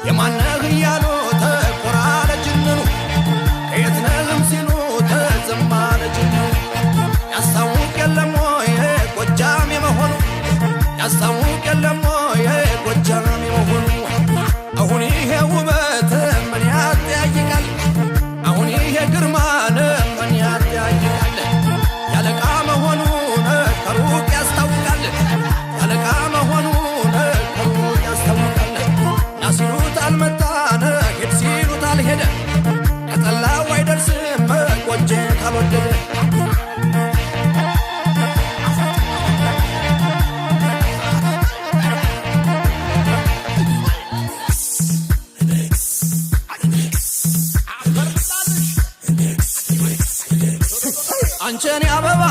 የማነህ እያሉ ተቆራረ ጅንኑ ከየት ነህም ሲሉ ተዘማረ ጅንኑ ያስታውቅ የለም ወይ ጎጃም የመሆኑ ያስታውቅ የለም ወይ ጎጃም የመሆኑ አሁን ይሄ ውበት ምን ያጠያይቃል አሁን ይሄ ግርማን ምን ያጠያይቃል ያለቃ መሆኑን ከሩቅ ያስታውቃል ያለቃ መሆኑን ከሩቅ ያስታውቃል ና ሲሉት አልመጣን ሄድ ሲሉት አልሄደ ከጠላው አይደርስም ቆንጆ ካልወደደ አንቺን ያበባ